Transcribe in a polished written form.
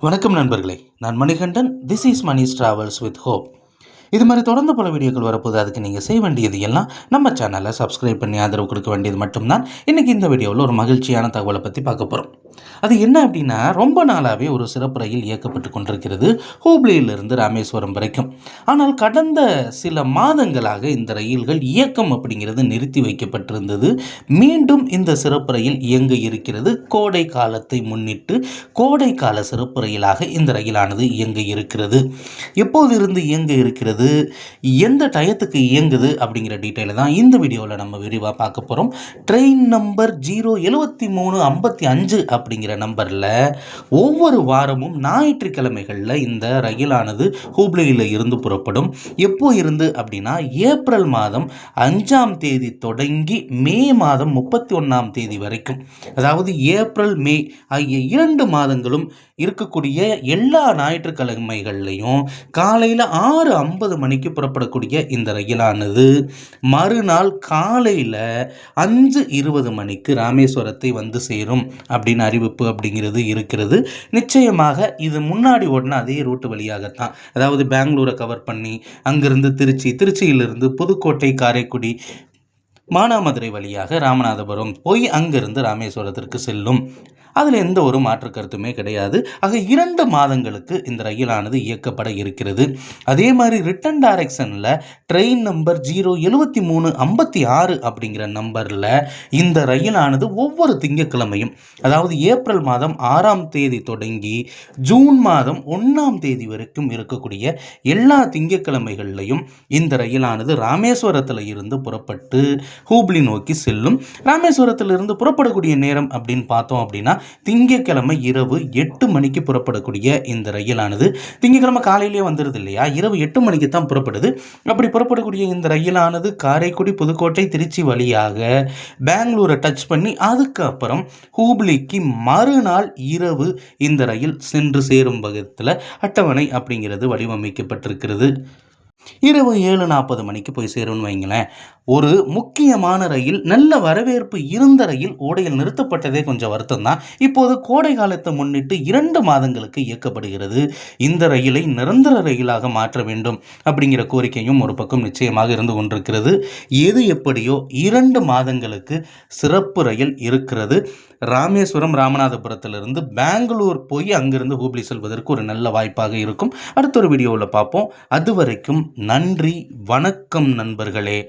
வணக்கம் நண்பர்களே, நான் Manikandan. This is Mani's travels with hope. இது மாதிரி தொடர்ந்து பல வீடியோக்கள் வரப்போது. அதுக்கு நீங்கள் செய்ய வேண்டியது எல்லாம் நம்ம சேனலை சப்ஸ்கிரைப் பண்ணி ஆதரவு கொடுக்க வேண்டியது மட்டும்தான். இன்றைக்கி இந்த வீடியோவில் ஒரு மகிழ்ச்சியான தகவலை பற்றி பார்க்க போகிறோம். அது என்ன அப்படின்னா, ரொம்ப நாளாகவே ஒரு சிறப்பு ரயில் இயக்கப்பட்டு கொண்டிருக்கிறது ஹூப்ளியிலிருந்து ராமேஸ்வரம் வரைக்கும். ஆனால் கடந்த சில மாதங்களாக இந்த ரயில்கள் இயக்கம் அப்படிங்கிறது நிறுத்தி வைக்கப்பட்டிருந்தது. மீண்டும் இந்த சிறப்பு ரயில் இயங்க இருக்கிறது. கோடை காலத்தை முன்னிட்டு கோடை கால சிறப்பு ரயிலாக இந்த ரயிலானது இயங்க இருக்கிறது. எப்போது இருந்து இயங்க இருக்கிறது, எந்த டயத்துக்கு இயங்குது அப்படிங்கிற டீட்டெயிலை தான் இந்த வீடியோவில் நம்ம விரிவாக பார்க்க போகிறோம். ட்ரெயின் நம்பர் 07355 அப்படிங்கிற நம்பரில் ஒவ்வொரு வாரமும் ஞாயிற்றுக்கிழமைகளில் இந்த ரயிலானது ஹூப்ளியில் இருந்து புறப்படும். எப்போ இருந்து அப்படின்னா, ஏப்ரல் மாதம் 5ஆம் தேதி தொடங்கி மே மாதம் 31ஆம் தேதி வரைக்கும், அதாவது ஏப்ரல் மே ஆகிய 2 மாதங்களும் இருக்கக்கூடிய எல்லா ஞாயிற்றுக்கிழமைகள்லையும் காலையில் 6:50 மணிக்கு புறப்படக்கூடிய இந்த ரயிலானது மறுநாள் காலையில் 5:20 மணிக்கு ராமேஸ்வரத்தை வந்து சேரும் அப்படின்னு அறிவிப்பு அப்படிங்கிறது இருக்கிறது. நிச்சயமாக இது முன்னாடி ஓடின அதே ரூட்டு வழியாகத்தான், அதாவது பெங்களூரை கவர் பண்ணி அங்கிருந்து திருச்சியிலிருந்து புதுக்கோட்டை, காரைக்குடி, மானாமதுரை வழியாக ராமநாதபுரம் போய் அங்கிருந்து ராமேஸ்வரத்திற்கு செல்லும். அதில் எந்த ஒரு மாற்று கருத்துமே கிடையாது. ஆக 2 மாதங்களுக்கு இந்த ரயிலானது இயக்கப்பட இருக்கிறது. அதே மாதிரி ரிட்டன் டைரக்ஷனில் ட்ரெயின் நம்பர் 07356 அப்படிங்கிற நம்பரில் இந்த ரயிலானது ஒவ்வொரு திங்கட்கிழமையும், அதாவது ஏப்ரல் மாதம் 6ஆம் தேதி தொடங்கி ஜூன் மாதம் 1ஆம் தேதி வரைக்கும் இருக்கக்கூடிய எல்லா திங்கட்கிழமைகள்லையும் இந்த ரயிலானது ராமேஸ்வரத்தில் இருந்து புறப்பட்டு ஹூப்ளி நோக்கி செல்லும். ராமேஸ்வரத்திலிருந்து புறப்படக்கூடிய நேரம் அப்படின்னு பார்த்தோம் அப்படின்னா, திங்கட்கிழமை இரவு 8 மணிக்கு புறப்படக்கூடிய இந்த ரயிலானது, திங்கட்கிழமை காலையிலேயே வந்துடுது இல்லையா, இரவு 8 மணிக்கு தான் புறப்படுது. அப்படி புறப்படக்கூடிய இந்த ரயிலானது காரைக்குடி, புதுக்கோட்டை, திருச்சி வழியாக பெங்களூரை டச் பண்ணி அதுக்கப்புறம் ஹூப்ளிக்கு மறுநாள் இரவு இந்த ரயில் சென்று சேரும் வகத்தில் அட்டவணை அப்படிங்கிறது வடிவமைக்கப்பட்டிருக்கிறது. இரவு 7:40 மணிக்கு போய் சேரும்னு வைங்களேன். ஒரு முக்கியமான ரயில், நல்ல வரவேற்பு இருந்த ரயில் ஓடையில் நிறுத்தப்பட்டதே கொஞ்சம் வருத்தம் தான். இப்போது கோடை காலத்தை முன்னிட்டு 2 மாதங்களுக்கு இயக்கப்படுகிறது. இந்த ரயிலை நிரந்தர ரயிலாக மாற்ற வேண்டும் அப்படிங்கிற கோரிக்கையும் ஒரு பக்கம் நிச்சயமாக இருந்து கொண்டிருக்கிறது. எது எப்படியோ 2 மாதங்களுக்கு சிறப்பு ரயில் இருக்கிறது. ராமேஸ்வரம், ராமநாதபுரத்திலிருந்து பெங்களூர் போய் அங்கிருந்து ஹூப்ளி செல்வதற்கு ஒரு நல்ல வாய்ப்பாக இருக்கும். அடுத்த ஒரு வீடியோவில் பார்ப்போம். அது வரைக்கும் நன்றி, வணக்கம் நண்பர்களே.